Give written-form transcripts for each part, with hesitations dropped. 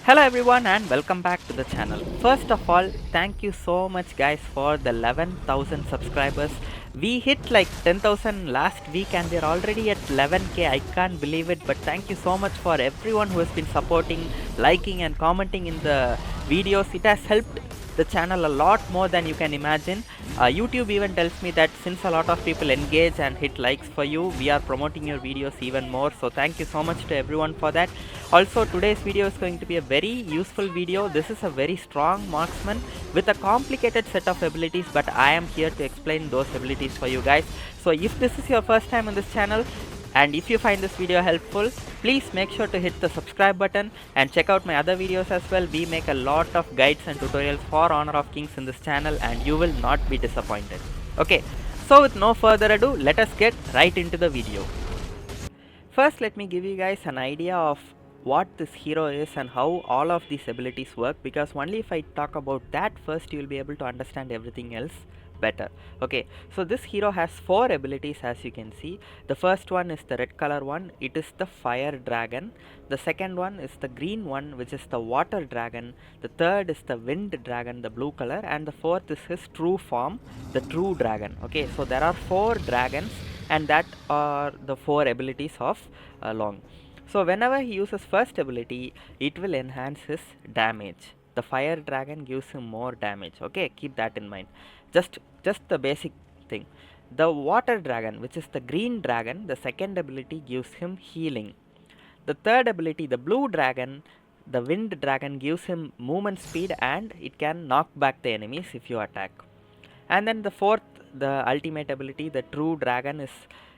Hello everyone and welcome back to the channel. First of all, thank you so much guys for the 11,000 subscribers. We hit like 10,000 last week and we're already at 11k. I can't believe it, but thank you so much for everyone who has been supporting, liking and commenting in the videos. It has helped the channel a lot more than you can imagine. YouTube even tells me that since a lot of people engage and hit likes for you, we are promoting your videos even more. So thank you so much to everyone for that. Also, today's video is going to be a very useful video. This is a very strong marksman with a complicated set of abilities, but I am here to explain those abilities for you guys. So if this is your first time on this channel, and if you find this video helpful, please make sure to hit the subscribe button and check out my other videos as well. We make a lot of guides and tutorials for Honor of Kings in this channel and you will not be disappointed. Okay, so with no further ado, let us get right into the video. First, let me give you guys an idea of what this hero is and how all of these abilities work, because only if I talk about that first, you will be able to understand everything else better. Okay, so this hero has 4 abilities, as you can see. The first one is the red color one, it is the fire dragon. The second one is the green one, which is the water dragon. The third is the wind dragon, the blue color, and the fourth is his true form, the true dragon. Okay, so there are 4 dragons and that are the 4 abilities of Loong. So whenever he uses first ability, it will enhance his damage. The fire dragon gives him more damage. Okay, keep that in mind. Just the basic thing. The water dragon, which is the green dragon, the second ability gives him healing. The third ability, the blue dragon, the wind dragon, gives him movement speed and it can knock back the enemies if you attack. And then the fourth, the ultimate ability, the true dragon, is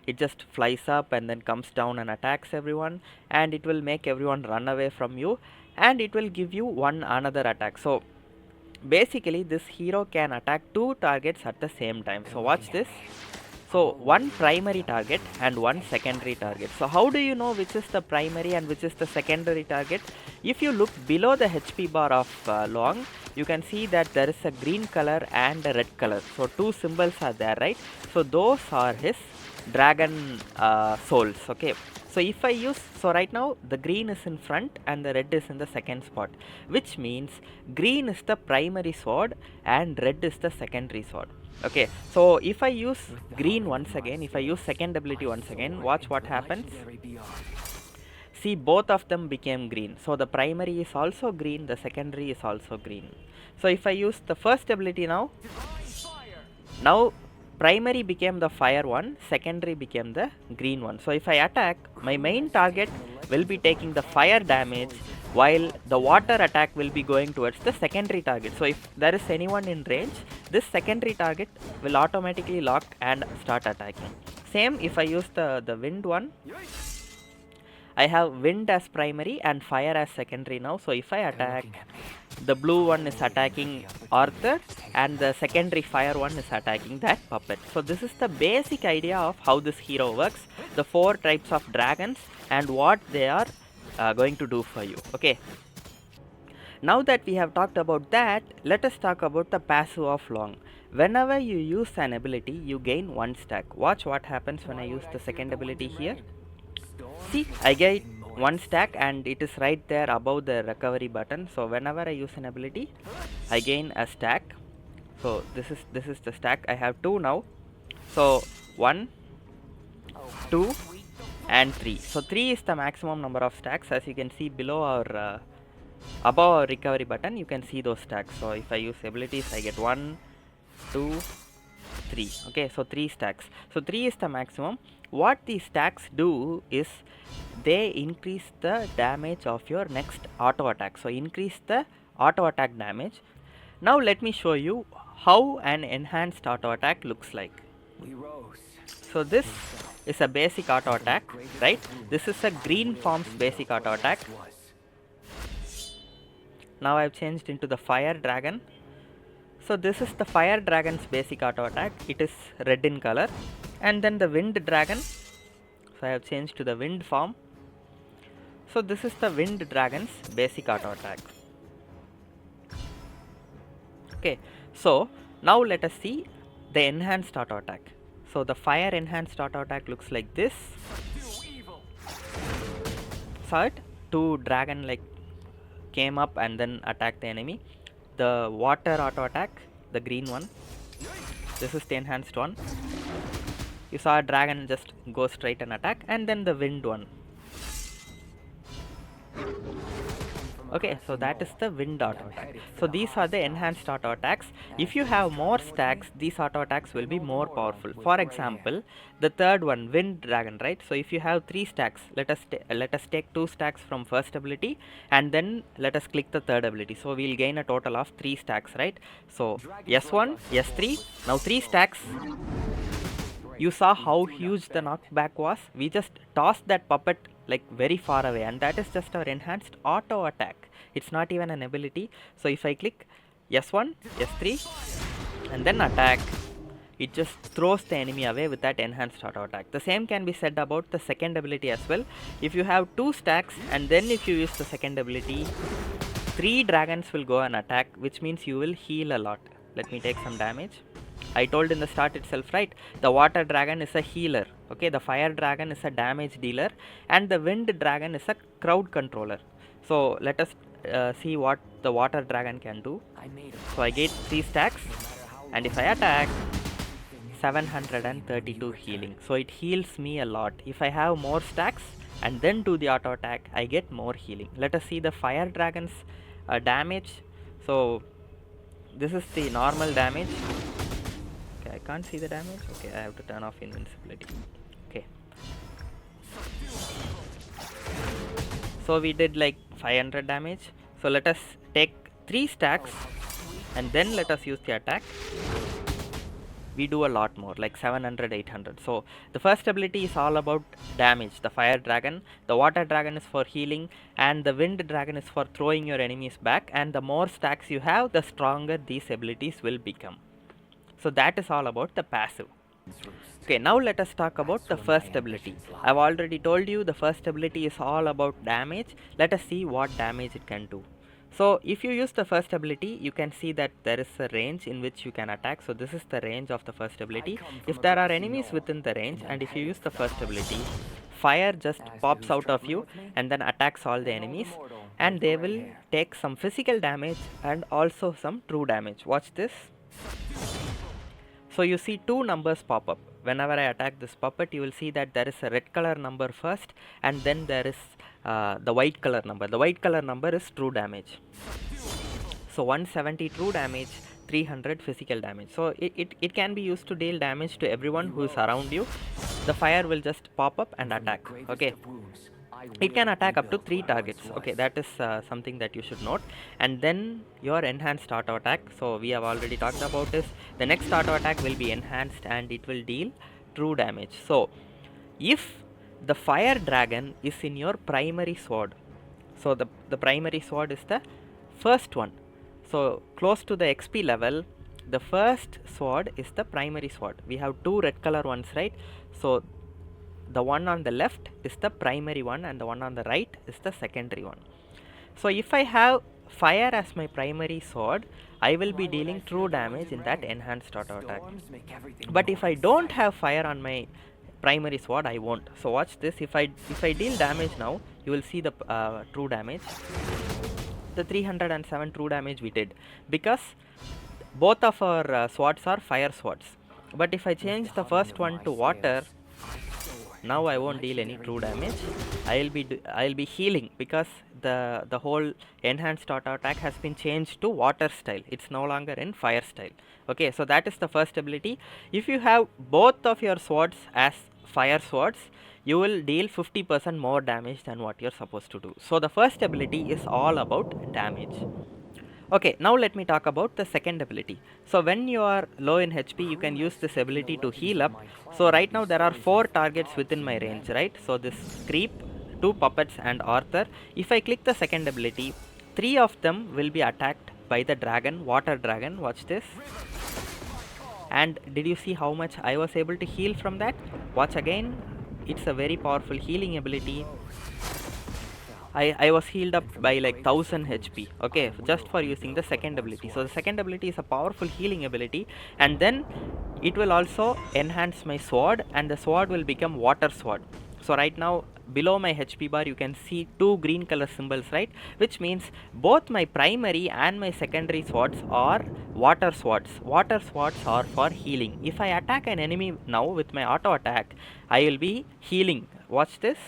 it just flies up and then comes down and attacks everyone, and it will make everyone run away from you, and it will give you one another attack. So basically this hero can attack 2 targets at the same time. So watch this. So one primary target and one secondary target. So how do you know which is the primary and which is the secondary target? If you look below the HP bar of Loong, you can see that there is a green color and a red color. So 2 symbols are there, right? So those are his dragon souls. Okay, so if I use, so right now the green is in front and the red is in the second spot, which means green is the primary sword and red is the secondary sword. Okay, so if I use green once again, if I use second ability once again, watch what happens. See, both of them became green. So the primary is also green, the secondary is also green. So if I use the first ability now primary became the fire one, secondary became the green one. So if I attack, my main target will be taking the fire damage, while the water attack will be going towards the secondary target. So if there is anyone in range, this secondary target will automatically lock and start attacking. Same if I use the wind one, I have wind as primary and fire as secondary now. So if I attack, the blue one is attacking Arthur and the secondary fire one is attacking that puppet. So this is the basic idea of how this hero works, the 4 types of dragons and what they are going to do for you. Okay, now that we have talked about that, let us talk about the passive of Loong. Whenever you use an ability, you gain 1 stack. Watch what happens when I use the second ability here. See, I get 1 stack and it is right there above the recovery button. So whenever I use an ability, I gain a stack. So this is the stack. I have 2 now. So 1, 2 and 3. So 3 is the maximum number of stacks. As you can see below our above our recovery button, you can see those stacks. So if I use abilities, I get 1, 2, 3. Okay, so 3 stacks. So 3 is the maximum. What these stacks do is they increase the damage of your next auto attack. So increase the auto attack damage. Now let me show you how an enhanced auto attack looks like. So this is a basic auto attack, right? This is a green form's basic auto attack. Now I've changed into the fire dragon. So this is the fire dragon's basic auto attack. It is red in color. And then the wind dragon. So I have changed to the wind form. So this is the wind dragon's basic auto attack. Okay, so now let us see the enhanced auto attack. So the fire enhanced auto attack looks like this. Saw it? 2 dragon like came up and then attacked the enemy. The water auto attack, the green one. This is the enhanced one. You saw a dragon just go straight and attack, and then the wind one. Okay, so that is the wind auto attack. So these are the enhanced auto attacks. If you have more stacks, these auto attacks will be more powerful. For example, the third one, wind dragon, right? So if you have 3 stacks, let us take 2 stacks from first ability, and then let us click the third ability. So we'll gain a total of 3 stacks, right? So S1, S3, now 3 stacks. You saw how huge the knockback was. We just tossed that puppet like very far away, and that is just our enhanced auto attack. It's not even an ability. So if I click S1, S3 and then attack, it just throws the enemy away with that enhanced auto attack. The same can be said about the second ability as well. If you have 2 stacks and then if you use the second ability, 3 dragons will go and attack, which means you will heal a lot. Let me take some damage. I told in the start itself, right? The water dragon is a healer. Okay, the fire dragon is a damage dealer, and the wind dragon is a crowd controller. So let us see what the water dragon can do. So I get 3 stacks, and if I attack, 732 healing. So it heals me a lot. If I have more stacks and then do the auto attack, I get more healing. Let us see the fire dragon's damage. So this is the normal damage. Okay, I can't see the damage. Okay, I have to turn off invincibility. Okay. So we did like 500 damage. So let us take 3 stacks and then let us use the attack. We do a lot more, like 700, 800. So the first ability is all about damage. The fire dragon, the water dragon is for healing, and the wind dragon is for throwing your enemies back. And the more stacks you have, the stronger these abilities will become. So that is all about the passive. Okay, now let us talk about the first ability. I've already told you the first ability is all about damage. Let us see what damage it can do. So if you use the first ability, you can see that there is a range in which you can attack. So this is the range of the first ability. If there are enemies within the range and if you use the first ability, fire just pops out of you and then attacks all the enemies, and they will take some physical damage and also some true damage. Watch this. So you see 2 numbers pop up. Whenever I attack this puppet, you will see that there is a red color number first, and then there is the white color number. The white color number is true damage. So 170 true damage, 300 physical damage. So it can be used to deal damage to everyone who is around you. The fire will just pop up and attack. Okay. It can attack up to 3 targets. Okay, that is something that you should note. And then your enhanced auto attack. So we have already talked about this. The next auto attack will be enhanced and it will deal true damage. So if the fire dragon is in your primary sword, so the primary sword is the first one. So close to the XP level, the first sword is the primary sword. We have 2 red color ones, right? So the one on the left is the primary one and the one on the right is the secondary one. So if I have fire as my primary sword, I will be dealing true damage in that enhanced auto attack. But if I don't have fire on my primary sword, I won't. So watch this. If I deal damage now, you will see the true damage. The 307 true damage we did, because both of our swords are fire swords. But if I change the first one to water, now I won't deal any true damage. I'll be healing, because the whole enhanced auto attack has been changed to water style. It's no longer in fire style. Okay, so that is the first ability. If you have both of your swords as fire swords, you will deal 50% more damage than what you're supposed to do. So the first ability is all about damage. Okay, now let me talk about the second ability. So when you are low in HP, you can use this ability to heal up. So right now there are 4 targets within my range, right? So this creep, 2 puppets and Arthur. If I click the second ability, 3 of them will be attacked by the dragon, water dragon. Watch this. And did you see how much I was able to heal from that? Watch again. It's a very powerful healing ability. I was healed up by like 1000 HP, okay, just for using the second ability. So the second ability is a powerful healing ability, and then it will also enhance my sword, and the sword will become water sword. So right now below my HP bar you can see two green color symbols, right, which means both my primary and my secondary swords are water swords. Water swords are for healing. If I attack an enemy now with my auto attack, I will be healing. Watch this.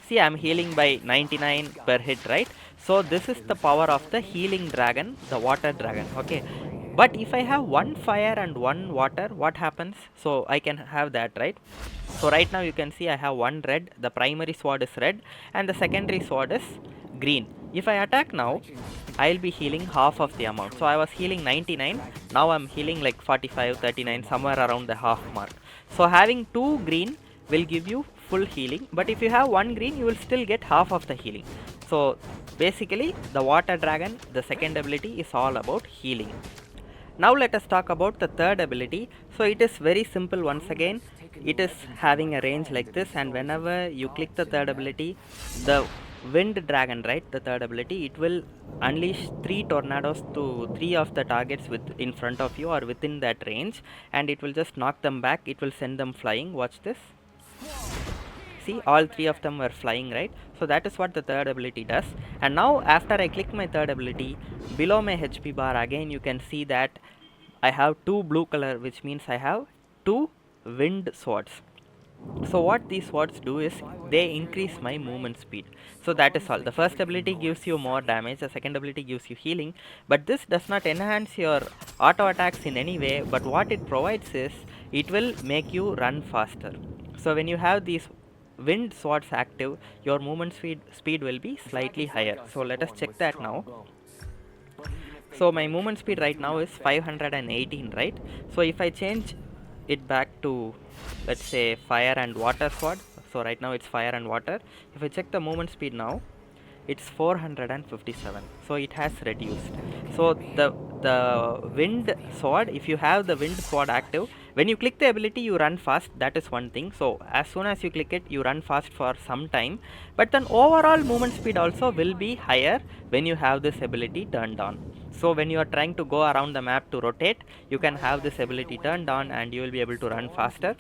See, I'm healing by 99 per hit, right? So this is the power of the healing dragon, the water dragon. Okay, but if I have one fire and one water, what happens? So I can have that, right? So right now you can see I have one red, the primary sword is red and the secondary sword is green. If I attack now, I'll be healing half of the amount. So I was healing 99, now I'm healing like 45, 39, somewhere around the half mark. So having two green will give you full healing, but if you have one green you will still get half of the healing. So basically the water dragon, the second ability, is all about healing. Now let us talk about the third ability. So it is very simple. Once again, it is having a range like this, and whenever you click the third ability, the wind dragon, right, the third ability, it will unleash 3 tornadoes to 3 of the targets in front of you or within that range, and it will just knock them back. It will send them flying. Watch this. See, all 3 of them were flying, right? So that is what the third ability does. And now after I click my third ability, below my HP bar again you can see that I have 2 blue color, which means I have 2 wind swords. So what these swords do is they increase my movement speed. So that is all. The first ability gives you more damage, the second ability gives you healing, but this does not enhance your auto attacks in any way, but what it provides is it will make you run faster. So when you have these wind swords active, your movement speed will be slightly higher. So let us check that now. So my movement speed right now is 518, right? So if I change it back to, let's say, fire and water sword, so right now it's fire and water. If I check the movement speed now, it's 457, so it has reduced. So the wind sword, if you have the wind sword active, when you click the ability you run fast, that is one thing. So as soon as you click it you run fast for some time, but then overall movement speed also will be higher when you have this ability turned on. So when you are trying to go around the map to rotate, you can have this ability turned on and you will be able to run faster.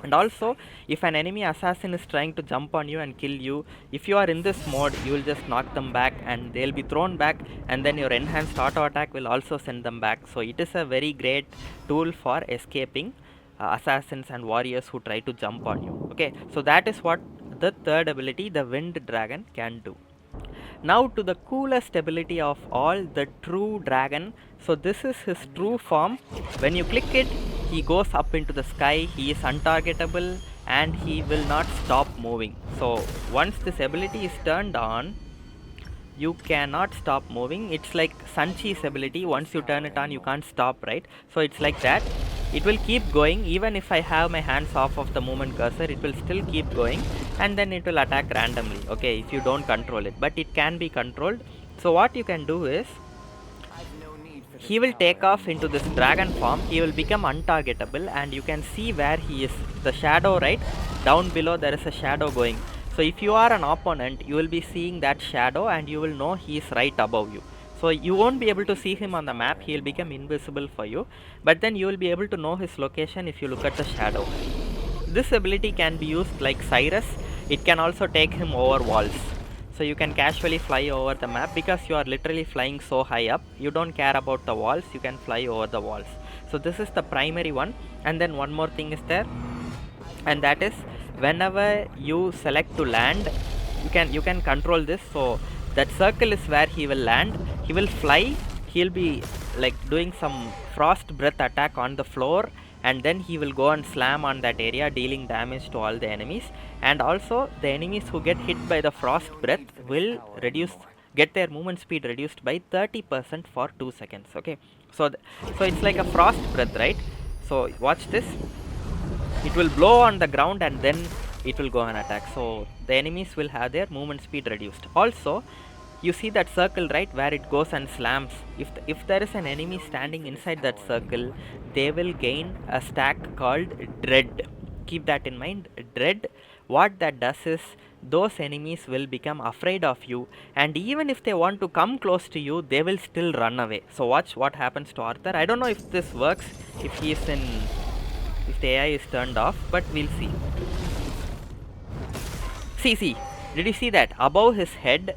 And also, if an enemy assassin is trying to jump on you and kill you, if you are in this mode, you will just knock them back and they'll be thrown back, and then your enhanced auto attack will also send them back. So it is a very great tool for escaping assassins and warriors who try to jump on you. Okay, so that is what the third ability, the wind dragon, can do. Now to the coolest ability of all, the true dragon. So this is his true form. When you click it, he goes up into the sky, he is untargetable and he will not stop moving. So once this ability is turned on, you cannot stop moving. It's like Sanchi's ability, once you turn it on you can't stop, right? So it's like that. It will keep going. Even if I have my hands off of the movement cursor, it will still keep going, and then it will attack randomly, okay, if you don't control it, but it can be controlled. So what you can do is, he will take off into this dragon form, he will become untargetable, and you can see where he is, the shadow, right? Down below there is a shadow going. So if you are an opponent, you will be seeing that shadow and you will know he is right above you. So you won't be able to see him on the map, he will become invisible for you, but then you will be able to know his location if you look at the shadow. This ability can be used like Cyrus. It can also take him over walls. So you can casually fly over the map because you are literally flying so high up. You don't care about the walls, you can fly over the walls. So this is the primary one. And then one more thing is there, and that is whenever you select to land, you can control this. So that circle is where he will land, he will fly, he'll be like doing some frost breath attack on the floor, and then he will go and slam on that area, dealing damage to all the enemies. And also the enemies who get hit by the frost breath will get their movement speed reduced by 30% for 2 seconds. Okay, so it's like a frost breath, right? So watch this, it will blow on the ground and then it will go and attack. So the enemies will have their movement speed reduced. Also, you see that circle, right, where it goes and slams. If there is an enemy standing inside that circle, they will gain a stack called dread. Keep that in mind, dread. What that does is, those enemies will become afraid of you, and even if they want to come close to you, they will still run away. So watch what happens to Arthur. I don't know if this works if the AI is turned off, but we'll see. See, did you see that? Above his head,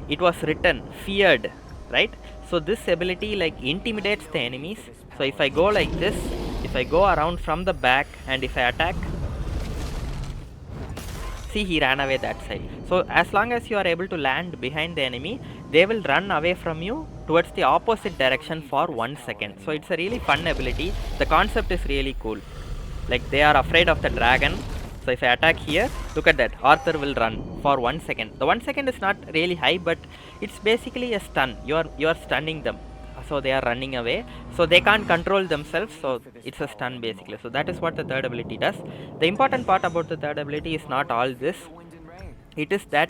it was written, feared, right? So this ability like intimidates the enemies. So if I go like this, if I go around from the back and if I attack, see, he ran away that side. So as long as you are able to land behind the enemy, they will run away from you towards the opposite direction for 1 second. So it's a really fun ability. The concept is really cool. Like they are afraid of the dragon. So if I attack here, look at that, Arthur will run for 1 second. The 1 second is not really high, but it's basically a stun. You are stunning them, so they are running away, so they can't control themselves, so it's a stun basically. So that is what the third ability does. The important part about the third ability is not all this. It is that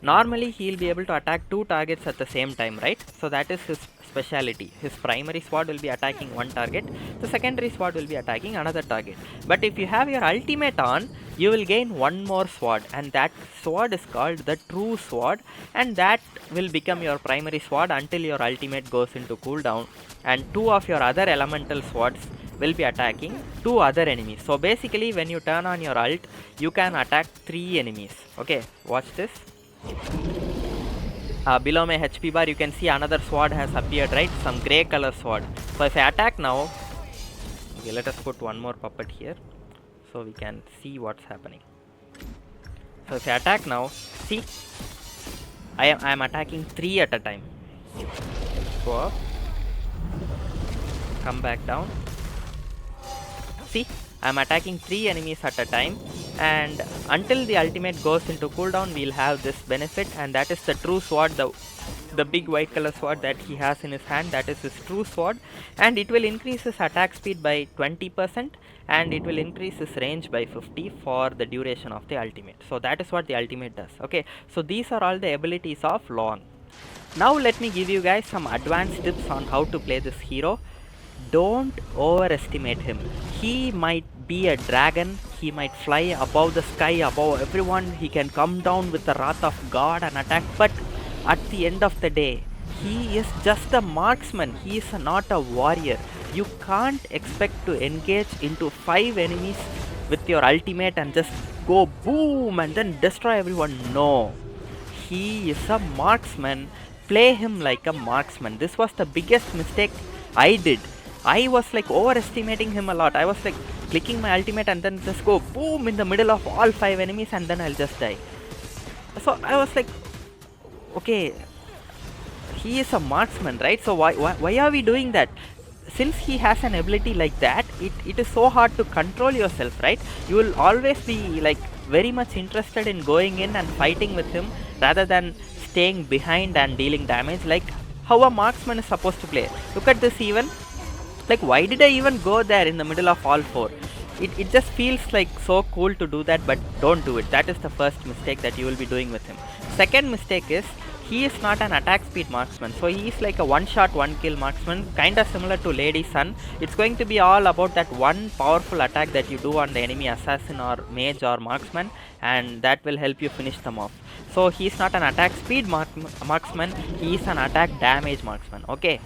normally he'll be able to attack two targets at the same time, right? So that is his speciality. His primary sword will be attacking one target, the secondary sword will be attacking another target. But if you have your ultimate on, you will gain one more sword, and that sword is called the true sword, and that will become your primary sword until your ultimate goes into cooldown, and two of your other elemental swords will be attacking two other enemies. So basically when you turn on your ult, you can attack three enemies. Okay, watch this. Below my HP bar you can see another sword has appeared, right? Some grey color sword. So if I attack now, okay, let us put one more puppet here so we can see what's happening. So if I attack now, see, I am attacking three at a time. Go up, come back down. See, I am attacking three enemies at a time, and until the ultimate goes into cooldown, we'll have this benefit, and that is the true sword, the big white color sword that he has in his hand. That is his true sword, and it will increase his attack speed by 20%, and it will increase his range by 50 for the duration of the ultimate. So that is what the ultimate does. Okay, so these are all the abilities of Loong. Now let me give you guys some advanced tips on how to play this hero. Don't overestimate him. He might be a dragon, he might fly above the sky, above everyone, he can come down with the wrath of God and attack, but at the end of the day, he is just a marksman, he is not a warrior. You can't expect to engage into 5 enemies with your ultimate and just go boom and then destroy everyone. No, he is a marksman. Play him like a marksman. This was the biggest mistake I did. I was like overestimating him a lot. I was like clicking my ultimate and then just go boom in the middle of all 5 enemies and then I'll just die. So I was like, okay, he is a marksman, right? So why are we doing that? Since he has an ability like that, it is so hard to control yourself, right? You will always be like very much interested in going in and fighting with him rather than staying behind and dealing damage, like how a marksman is supposed to play. Look at this even. Like, why did I even go there in the middle of all 4? It just feels like so cool to do that, but don't do it. That is the first mistake that you will be doing with him. Second mistake is, he is not an attack speed marksman. So he is like a one shot, one kill marksman, kinda similar to Lady Sun. It's going to be all about that one powerful attack that you do on the enemy assassin or mage or marksman, and that will help you finish them off. So he is not an attack speed marksman, he is an attack damage marksman. Okay.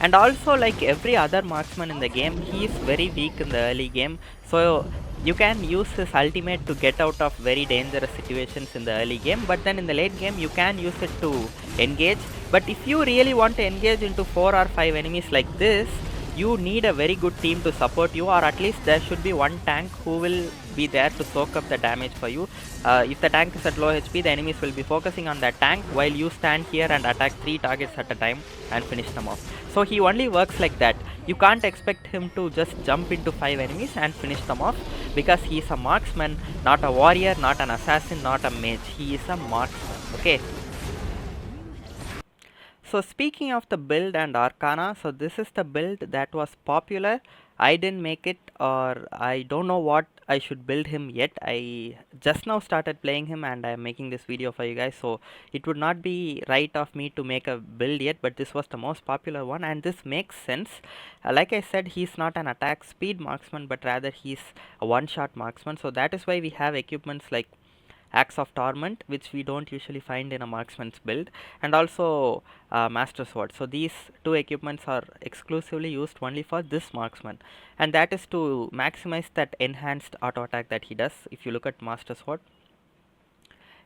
And also, like every other marksman in the game, he is very weak in the early game, so you can use his ultimate to get out of very dangerous situations in the early game, but then in the late game you can use it to engage. But if you really want to engage into 4 or 5 enemies like this, you need a very good team to support you, or at least there should be one tank who will be there to soak up the damage for you. If the tank is at low HP, the enemies will be focusing on that tank while you stand here and attack 3 targets at a time and finish them off. So he only works like that. You can't expect him to just jump into 5 enemies and finish them off, because he is a marksman, not a warrior, not an assassin, not a mage. He is a marksman. Okay. So speaking of the build and arcana, so this is the build that was popular. I didn't make it, or I don't know what I should build him yet. I just now started playing him and I am making this video for you guys, so it would not be right of me to make a build yet, but this was the most popular one and this makes sense. Like I said, he's not an attack speed marksman, but rather he's a one shot marksman, so that is why we have equipments like Axe of Torment, which we don't usually find in a marksman's build, and also Master Sword. So these two equipments are exclusively used only for this marksman, and that is to maximize that enhanced auto attack that he does. If you look at Master Sword,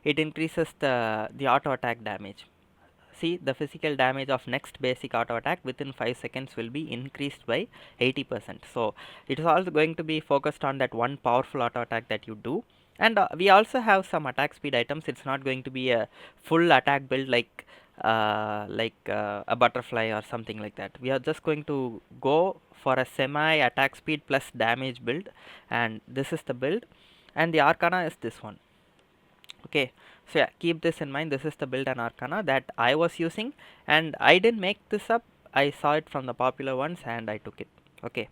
it increases the auto attack damage. See, the physical damage of next basic auto attack within 5 seconds will be increased by 80%. So it is also going to be focused on that one powerful auto attack that you do. And we also have some attack speed items. It's not going to be a full attack build like a butterfly or something like that. We are just going to go for a semi attack speed plus damage build, and this is the build, and the arcana is this one. Okay, so yeah, keep this in mind. This is the build and arcana that I was using, and I didn't make this up. I saw it from the popular ones and I took it. Okay,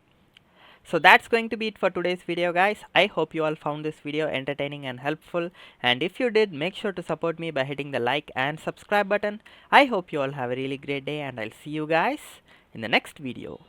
so that's going to be it for today's video, guys. I hope you all found this video entertaining and helpful, and if you did, make sure to support me by hitting the like and subscribe button. I hope you all have a really great day, and I'll see you guys in the next video.